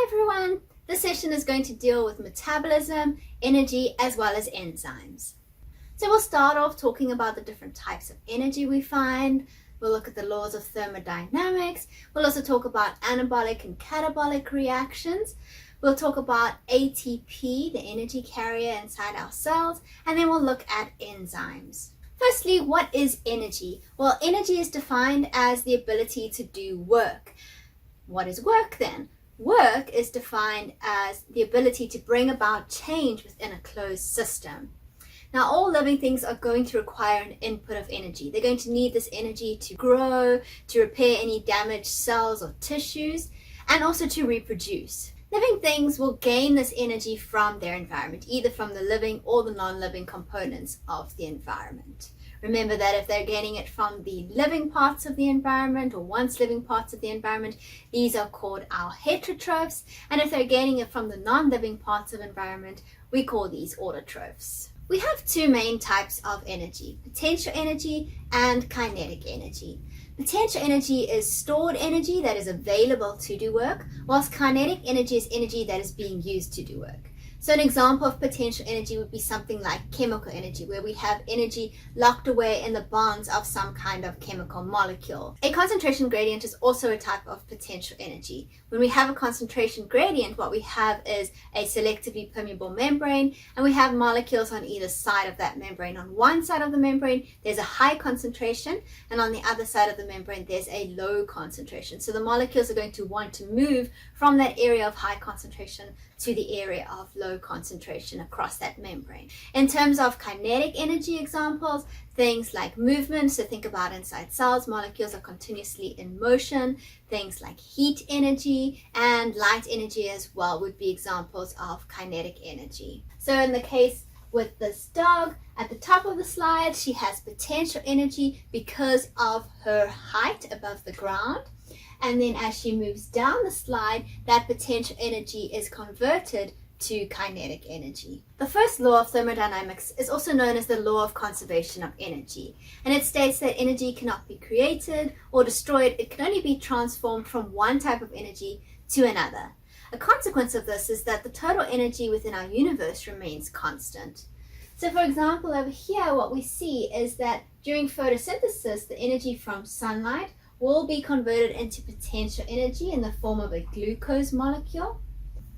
everyone! This session is going to deal with metabolism, energy, as well as enzymes. So we'll start off talking about the different types of energy we find. We'll look at the laws of thermodynamics. We'll also talk about anabolic and catabolic reactions. We'll talk about ATP, the energy carrier inside our cells, and then we'll look at enzymes. Firstly, what is energy? Well, energy is defined as the ability to do work. What is work then? Work is defined as the ability to bring about change within a closed system. Now, all living things are going to require an input of energy. They're going to need this energy to grow, to repair any damaged cells or tissues, and also to reproduce. Living things will gain this energy from their environment, either from the living or the non-living components of the environment. Remember that if they're gaining it from the living parts of the environment or once living parts of the environment, these are called our heterotrophs. And if they're gaining it from the non-living parts of environment, we call these autotrophs. We have two main types of energy, potential energy and kinetic energy. Potential energy is stored energy that is available to do work, whilst kinetic energy is energy that is being used to do work. So an example of potential energy would be something like chemical energy, where we have energy locked away in the bonds of some kind of chemical molecule. A concentration gradient is also a type of potential energy. When we have a concentration gradient, what we have is a selectively permeable membrane, and we have molecules on either side of that membrane. On one side of the membrane, there's a high concentration, and on the other side of the membrane, there's a low concentration. So the molecules are going to want to move from that area of high concentration to the area of low concentration across that membrane. In terms of kinetic energy examples, things like movement, so think about inside cells, molecules are continuously in motion. Things like heat energy and light energy as well would be examples of kinetic energy. So in the case with this dog, at the top of the slide, she has potential energy because of her height above the ground. And then as she moves down the slide, that potential energy is converted to kinetic energy. The first law of thermodynamics is also known as the law of conservation of energy. And it states that energy cannot be created or destroyed. It can only be transformed from one type of energy to another. A consequence of this is that the total energy within our universe remains constant. So for example, over here, what we see is that during photosynthesis, the energy from sunlight will be converted into potential energy in the form of a glucose molecule.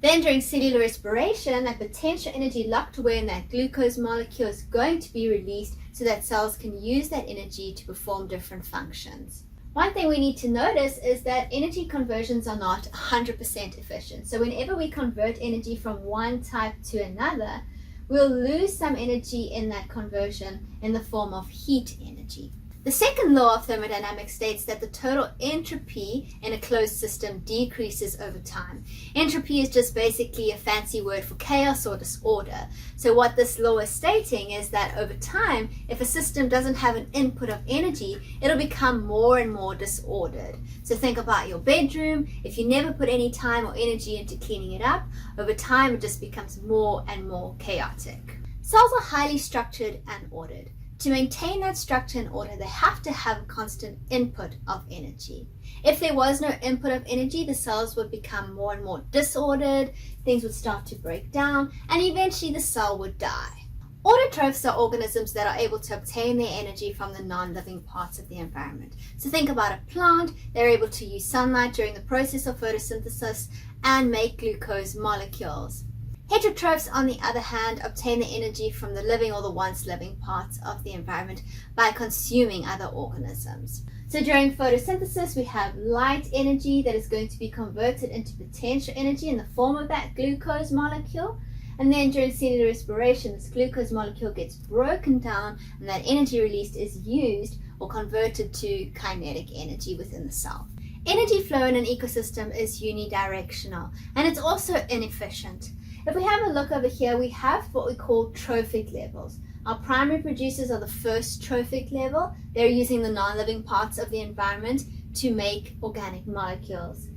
Then during cellular respiration, that potential energy locked away in that glucose molecule is going to be released so that cells can use that energy to perform different functions. One thing we need to notice is that energy conversions are not 100% efficient. So whenever we convert energy from one type to another, we'll lose some energy in that conversion in the form of heat energy. The second law of thermodynamics states that the total entropy in a closed system decreases over time. Entropy is just basically a fancy word for chaos or disorder. So what this law is stating is that over time, if a system doesn't have an input of energy, it'll become more and more disordered. So think about your bedroom. If you never put any time or energy into cleaning it up, over time it just becomes more and more chaotic. Cells are highly structured and ordered. To maintain that structure and order, they have to have a constant input of energy. If there was no input of energy, the cells would become more and more disordered, things would start to break down, and eventually the cell would die. Autotrophs are organisms that are able to obtain their energy from the non-living parts of the environment. So think about a plant. They're able to use sunlight during the process of photosynthesis and make glucose molecules. Heterotrophs, on the other hand, obtain their energy from the living or the once living parts of the environment by consuming other organisms. So during photosynthesis, we have light energy that is going to be converted into potential energy in the form of that glucose molecule. And then during cellular respiration, this glucose molecule gets broken down and that energy released is used or converted to kinetic energy within the cell. Energy flow in an ecosystem is unidirectional and it's also inefficient. If we have a look over here, we have what we call trophic levels. Our primary producers are the first trophic level. They're using the non-living parts of the environment to make organic molecules.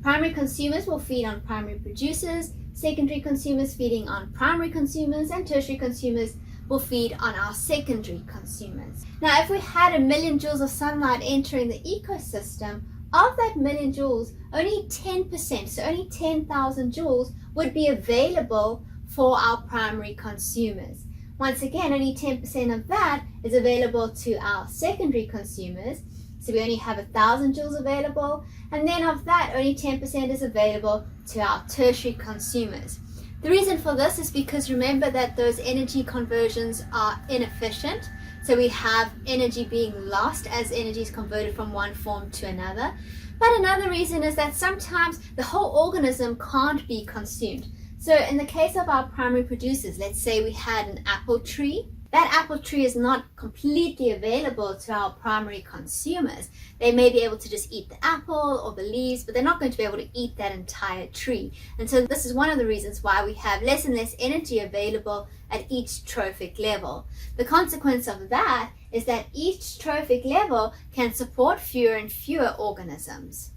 Primary consumers will feed on primary producers, secondary consumers feeding on primary consumers, and tertiary consumers will feed on our secondary consumers. Now, if we had 1 million joules of sunlight entering the ecosystem, of that million joules, only 10%, so only 10,000 joules would be available for our primary consumers. Once again, only 10% of that is available to our secondary consumers. So we only have 1,000 joules available, and then of that, only 10% is available to our tertiary consumers. The reason for this is because remember that those energy conversions are inefficient. So we have energy being lost as energy is converted from one form to another. But another reason is that sometimes the whole organism can't be consumed. So in the case of our primary producers, let's say we had an apple tree. That apple tree is not completely available to our primary consumers. They may be able to just eat the apple or the leaves, but they're not going to be able to eat that entire tree. And so this is one of the reasons why we have less and less energy available at each trophic level. The consequence of that is that each trophic level can support fewer and fewer organisms.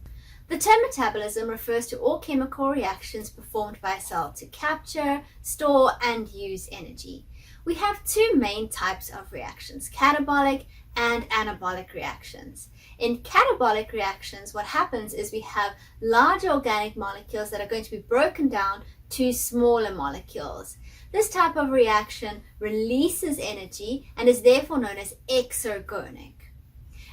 The term metabolism refers to all chemical reactions performed by a cell to capture, store, and use energy. We have two main types of reactions, catabolic and anabolic reactions. In catabolic reactions, what happens is we have larger organic molecules that are going to be broken down to smaller molecules. This type of reaction releases energy and is therefore known as exergonic.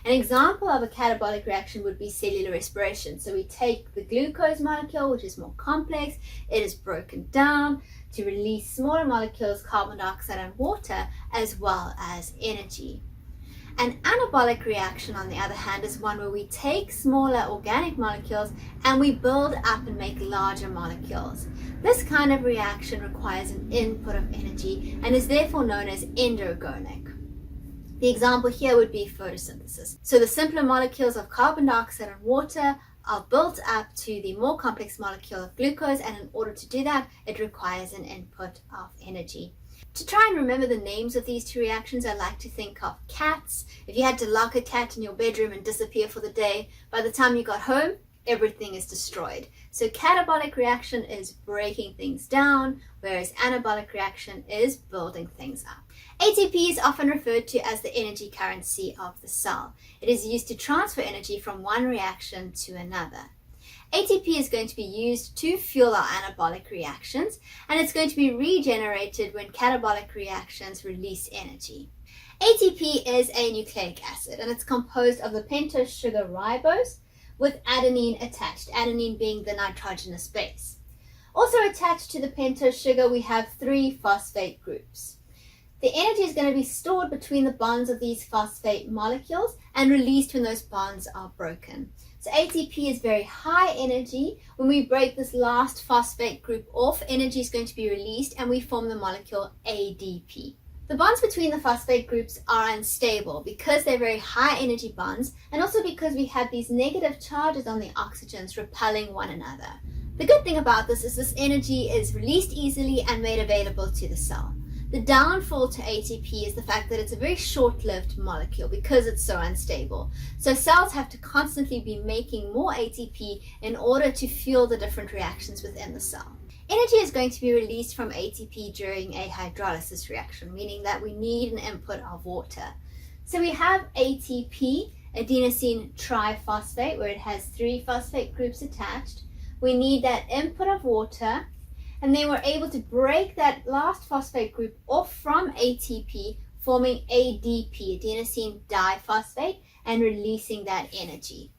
An example of a catabolic reaction would be cellular respiration. So we take the glucose molecule, which is more complex, it is broken down to release smaller molecules, carbon dioxide and water, as well as energy. An anabolic reaction, on the other hand, is one where we take smaller organic molecules and we build up and make larger molecules. This kind of reaction requires an input of energy and is therefore known as endergonic. The example here would be photosynthesis. So the simpler molecules of carbon dioxide and water are built up to the more complex molecule of glucose, and in order to do that, it requires an input of energy. To try and remember the names of these two reactions, I like to think of cats. If you had to lock a cat in your bedroom and disappear for the day, by the time you got home, everything is destroyed. So catabolic reaction is breaking things down, whereas anabolic reaction is building things up. ATP is often referred to as the energy currency of the cell. It is used to transfer energy from one reaction to another. ATP is going to be used to fuel our anabolic reactions, and it's going to be regenerated when catabolic reactions release energy. ATP is a nucleic acid, and it's composed of the pentose sugar ribose with adenine attached, adenine being the nitrogenous base. Also attached to the pentose sugar, we have 3 phosphate groups. The energy is going to be stored between the bonds of these phosphate molecules and released when those bonds are broken. So ATP is very high energy. When we break this last phosphate group off, energy is going to be released and we form the molecule ADP. The bonds between the phosphate groups are unstable because they're very high energy bonds, and also because we have these negative charges on the oxygens repelling one another. The good thing about this is this energy is released easily and made available to the cell. The downfall to ATP is the fact that it's a very short-lived molecule because it's so unstable. So cells have to constantly be making more ATP in order to fuel the different reactions within the cell. Energy is going to be released from ATP during a hydrolysis reaction, meaning that we need an input of water. So we have ATP, adenosine triphosphate, where it has 3 phosphate groups attached. We need that input of water, and then we're able to break that last phosphate group off from ATP, forming ADP, adenosine diphosphate, and releasing that energy.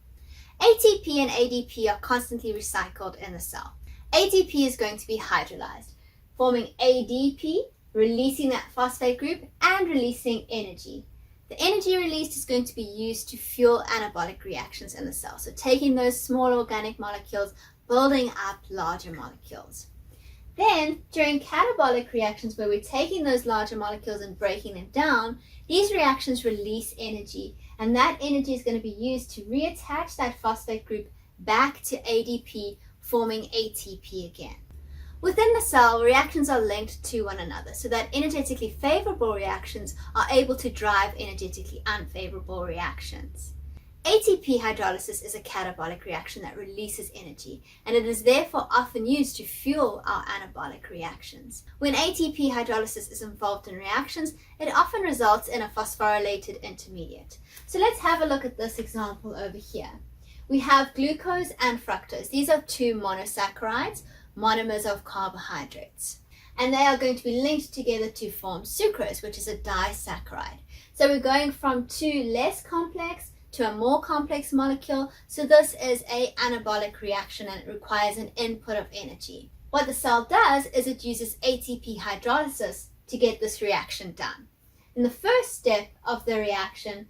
ATP and ADP are constantly recycled in the cell. ATP is going to be hydrolyzed, forming ADP, releasing that phosphate group and releasing energy. The energy released is going to be used to fuel anabolic reactions in the cell, so taking those small organic molecules, building up larger molecules. Then, during catabolic reactions where we're taking those larger molecules and breaking them down, these reactions release energy, and that energy is going to be used to reattach that phosphate group back to ADP, forming ATP again. Within the cell, reactions are linked to one another, so that energetically favorable reactions are able to drive energetically unfavorable reactions. ATP hydrolysis is a catabolic reaction that releases energy, and it is therefore often used to fuel our anabolic reactions. When ATP hydrolysis is involved in reactions, it often results in a phosphorylated intermediate. So let's have a look at this example over here. We have glucose and fructose. These are two monosaccharides, monomers of carbohydrates. And they are going to be linked together to form sucrose, which is a disaccharide. So we're going from two less complex to a more complex molecule. So this is an anabolic reaction and it requires an input of energy. What the cell does is it uses ATP hydrolysis to get this reaction done. In the first step of the reaction,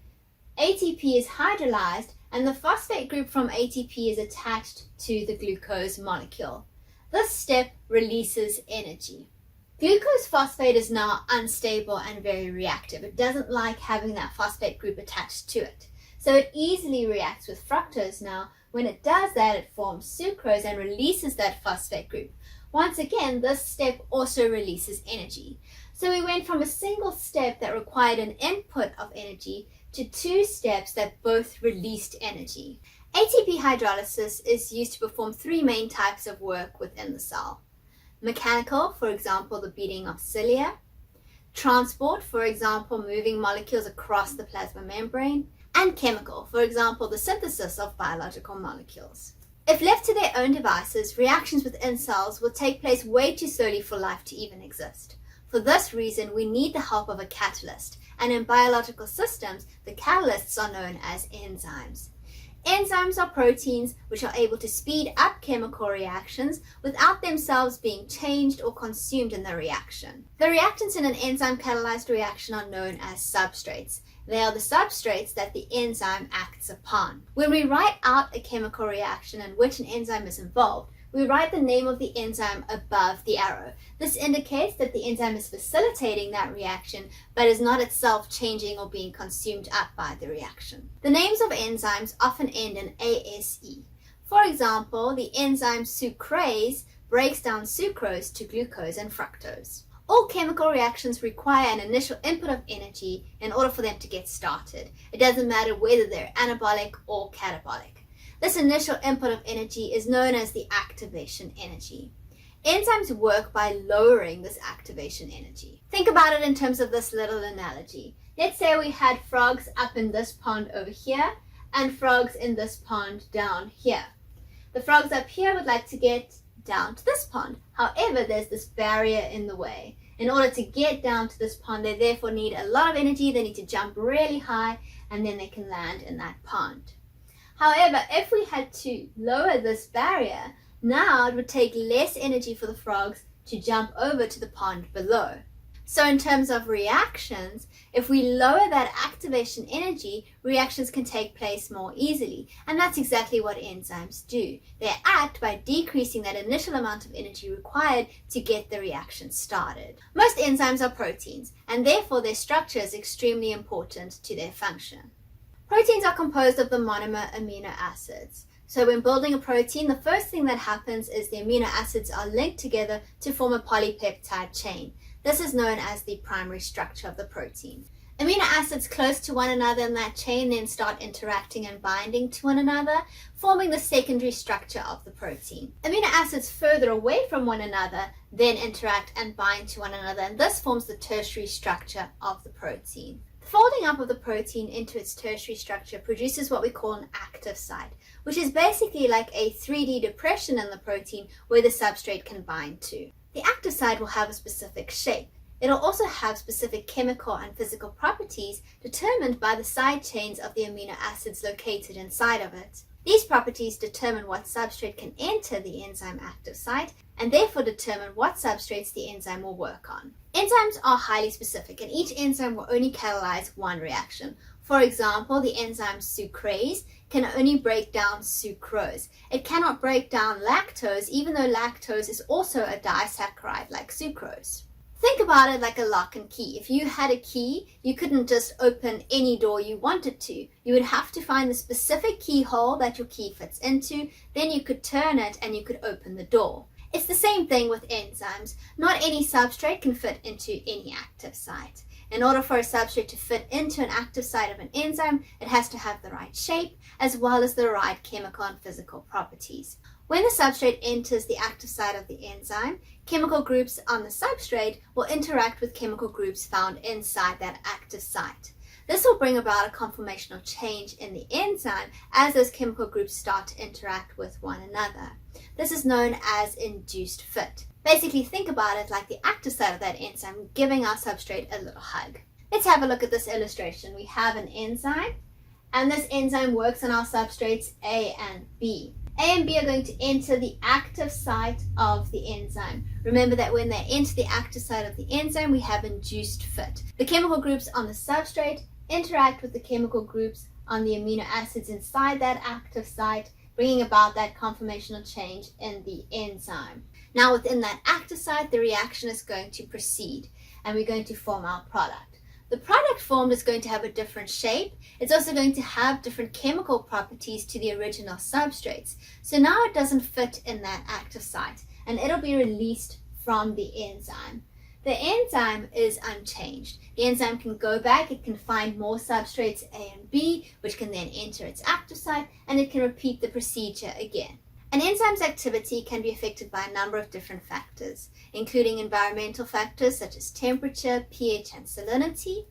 ATP is hydrolyzed and the phosphate group from ATP is attached to the glucose molecule. This step releases energy. Glucose phosphate is now unstable and very reactive. It doesn't like having that phosphate group attached to it. So it easily reacts with fructose now. When it does that, it forms sucrose and releases that phosphate group. Once again, this step also releases energy. So we went from a single step that required an input of energy to two steps that both released energy. ATP hydrolysis is used to perform three main types of work within the cell. Mechanical, for example, the beating of cilia. Transport, for example, moving molecules across the plasma membrane. And chemical, for example, the synthesis of biological molecules. If left to their own devices, reactions within cells will take place way too slowly for life to even exist. For this reason, we need the help of a catalyst, and in biological systems, the catalysts are known as enzymes. Enzymes are proteins which are able to speed up chemical reactions without themselves being changed or consumed in the reaction. The reactants in an enzyme-catalyzed reaction are known as substrates. They are the substrates that the enzyme acts upon. When we write out a chemical reaction in which an enzyme is involved, we write the name of the enzyme above the arrow. This indicates that the enzyme is facilitating that reaction, but is not itself changing or being consumed up by the reaction. The names of enzymes often end in ASE. For example, the enzyme sucrase breaks down sucrose to glucose and fructose. All chemical reactions require an initial input of energy in order for them to get started. It doesn't matter whether they're anabolic or catabolic. This initial input of energy is known as the activation energy. Enzymes work by lowering this activation energy. Think about it in terms of this little analogy. Let's say we had frogs up in this pond over here and frogs in this pond down here. The frogs up here would like to get down to this pond. However, there's this barrier in the way. In order to get down to this pond, they therefore need a lot of energy. They need to jump really high and then they can land in that pond. However, if we had to lower this barrier, now it would take less energy for the frogs to jump over to the pond below. So in terms of reactions, if we lower that activation energy, reactions can take place more easily. And that's exactly what enzymes do. They act by decreasing that initial amount of energy required to get the reaction started. Most enzymes are proteins, and therefore their structure is extremely important to their function. Proteins are composed of the monomer amino acids. So when building a protein, the first thing that happens is the amino acids are linked together to form a polypeptide chain. This is known as the primary structure of the protein. Amino acids close to one another in that chain then start interacting and binding to one another, forming the secondary structure of the protein. Amino acids further away from one another then interact and bind to one another, and this forms the tertiary structure of the protein. The folding up of the protein into its tertiary structure produces what we call an active site, which is basically like a 3D depression in the protein where the substrate can bind to. The active site will have a specific shape. It'll also have specific chemical and physical properties determined by the side chains of the amino acids located inside of it. These properties determine what substrate can enter the enzyme active site and therefore determine what substrates the enzyme will work on. Enzymes are highly specific and each enzyme will only catalyze one reaction. For example, the enzyme sucrase can only break down sucrose. It cannot break down lactose, even though lactose is also a disaccharide like sucrose. Think about it like a lock and key. If you had a key, you couldn't just open any door you wanted to. You would have to find the specific keyhole that your key fits into, then you could turn it and you could open the door. It's the same thing with enzymes. Not any substrate can fit into any active site. In order for a substrate to fit into an active site of an enzyme, it has to have the right shape as well as the right chemical and physical properties. When the substrate enters the active site of the enzyme, chemical groups on the substrate will interact with chemical groups found inside that active site. This will bring about a conformational change in the enzyme as those chemical groups start to interact with one another. This is known as induced fit. Basically, think about it like the active site of that enzyme giving our substrate a little hug. Let's have a look at this illustration. We have an enzyme, and this enzyme works on our substrates A and B. A and B are going to enter the active site of the enzyme. Remember that when they enter the active site of the enzyme, we have induced fit. The chemical groups on the substrate interact with the chemical groups on the amino acids inside that active site, bringing about that conformational change in the enzyme. Now within that active site, the reaction is going to proceed, and we're going to form our product. The product formed is going to have a different shape. It's also going to have different chemical properties to the original substrates. So now it doesn't fit in that active site, and it'll be released from the enzyme. The enzyme is unchanged. The enzyme can go back, it can find more substrates A and B, which can then enter its active site, and it can repeat the procedure again. An enzyme's activity can be affected by a number of different factors, including environmental factors such as temperature, pH, and salinity,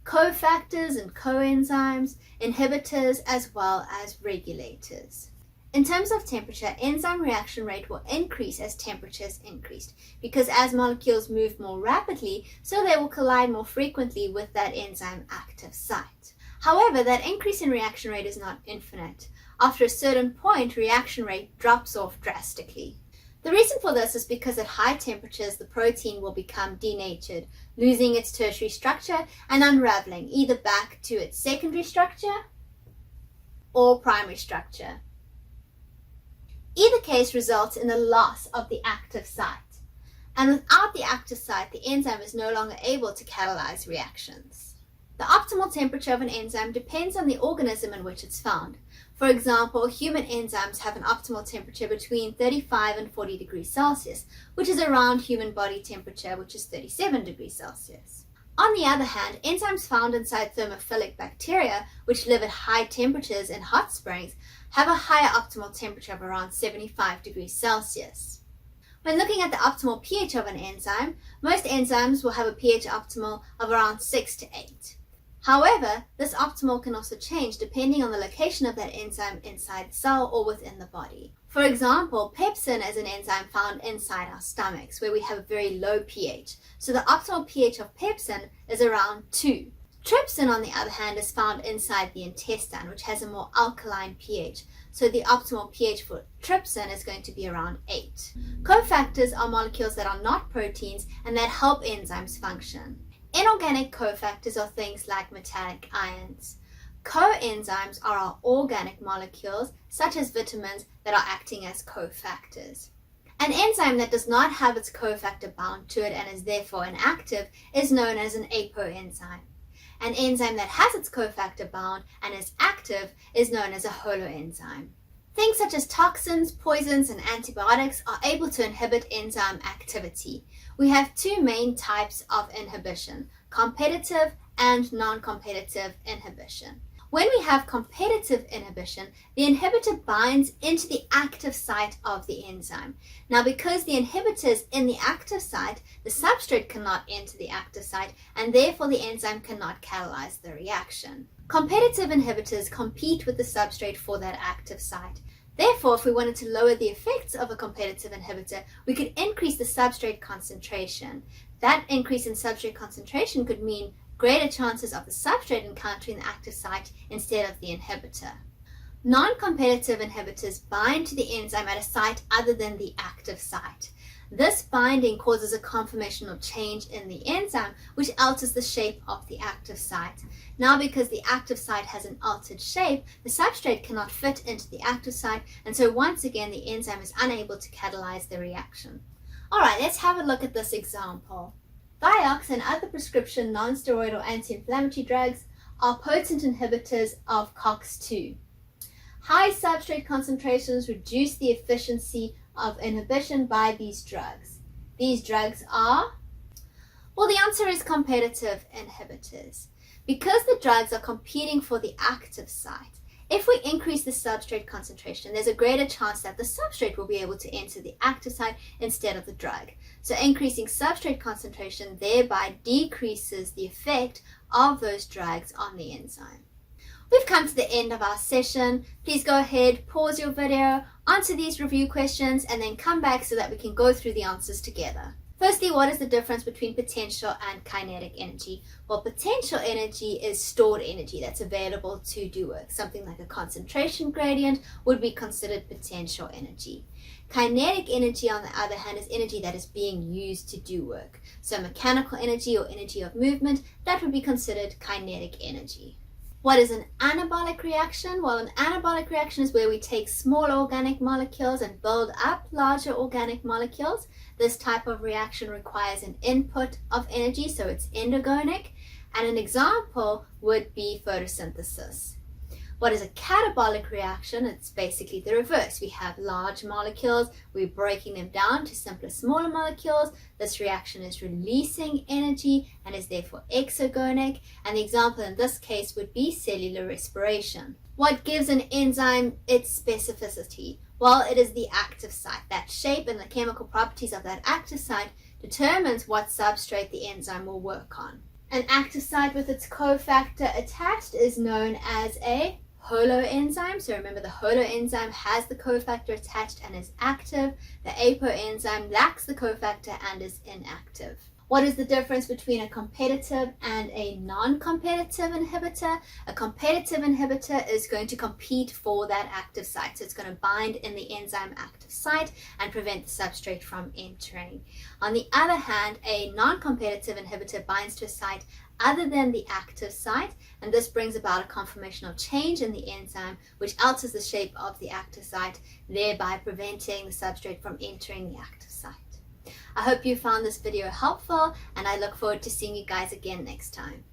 cofactors and coenzymes, inhibitors, as well as regulators. In terms of temperature, enzyme reaction rate will increase as temperature is increased, because as molecules move more rapidly, so they will collide more frequently with that enzyme active site. However, that increase in reaction rate is not infinite. After a certain point, reaction rate drops off drastically. The reason for this is because at high temperatures, the protein will become denatured, losing its tertiary structure and unraveling either back to its secondary structure or primary structure. Either case results in the loss of the active site. And without the active site, the enzyme is no longer able to catalyze reactions. The optimal temperature of an enzyme depends on the organism in which it's found. For example, human enzymes have an optimal temperature between 35 and 40 degrees Celsius, which is around human body temperature, which is 37 degrees Celsius. On the other hand, enzymes found inside thermophilic bacteria, which live at high temperatures in hot springs, have a higher optimal temperature of around 75 degrees Celsius. When looking at the optimal pH of an enzyme, most enzymes will have a pH optimal of around 6 to 8. However, this optimal can also change depending on the location of that enzyme inside the cell or within the body. For example, pepsin is an enzyme found inside our stomachs where we have a very low pH. So the optimal pH of pepsin is around 2. Trypsin, on the other hand, is found inside the intestine, which has a more alkaline pH. So the optimal pH for trypsin is going to be around 8. Cofactors are molecules that are not proteins and that help enzymes function. Inorganic cofactors are things like metallic ions. Coenzymes are our organic molecules, such as vitamins, that are acting as cofactors. An enzyme that does not have its cofactor bound to it and is therefore inactive is known as an apoenzyme. An enzyme that has its cofactor bound and is active is known as a holoenzyme. Things such as toxins, poisons, and antibiotics are able to inhibit enzyme activity. We have two main types of inhibition, competitive and non-competitive inhibition. When we have competitive inhibition, the inhibitor binds into the active site of the enzyme. Now, because the inhibitor is in the active site, the substrate cannot enter the active site, and therefore the enzyme cannot catalyze the reaction. Competitive inhibitors compete with the substrate for that active site. Therefore, if we wanted to lower the effects of a competitive inhibitor, we could increase the substrate concentration. That increase in substrate concentration could mean greater chances of the substrate encountering the active site instead of the inhibitor. Non-competitive inhibitors bind to the enzyme at a site other than the active site. This binding causes a conformational change in the enzyme, which alters the shape of the active site. Now, because the active site has an altered shape, the substrate cannot fit into the active site, and so once again the enzyme is unable to catalyze the reaction. Alright, let's have a look at this example. Vioxx and other prescription non-steroidal anti-inflammatory drugs are potent inhibitors of COX-2. High substrate concentrations reduce the efficiency of inhibition by these drugs. These drugs are? Well, the answer is competitive inhibitors. Because the drugs are competing for the active site, If we increase the substrate concentration, there's a greater chance that the substrate will be able to enter the active site instead of the drug. So increasing substrate concentration thereby decreases the effect of those drugs on the enzyme. We've come to the end of our session. Please go ahead, pause your video, answer these review questions, and then come back so that we can go through the answers together. Firstly, what is the difference between potential and kinetic energy? Well, potential energy is stored energy that's available to do work. Something like a concentration gradient would be considered potential energy. Kinetic energy, on the other hand, is energy that is being used to do work. So mechanical energy or energy of movement, that would be considered kinetic energy. What is an anabolic reaction? Well, an anabolic reaction is where we take small organic molecules and build up larger organic molecules. This type of reaction requires an input of energy, so it's endogonic, and an example would be photosynthesis. What is a catabolic reaction? It's basically the reverse. We have large molecules, we're breaking them down to simpler, smaller molecules. This reaction is releasing energy and is therefore exergonic, and the example in this case would be cellular respiration. What gives an enzyme its specificity? Well, it is the active site. That shape and the chemical properties of that active site determines what substrate the enzyme will work on. An active site with its cofactor attached is known as a holoenzyme. So remember, the holoenzyme has the cofactor attached and is active. The apoenzyme lacks the cofactor and is inactive. What is the difference between a competitive and a non-competitive inhibitor? A competitive inhibitor is going to compete for that active site. So it's going to bind in the enzyme active site and prevent the substrate from entering. On the other hand, a non-competitive inhibitor binds to a site other than the active site, and this brings about a conformational change in the enzyme, which alters the shape of the active site, thereby preventing the substrate from entering the active site. I hope you found this video helpful, and I look forward to seeing you guys again next time.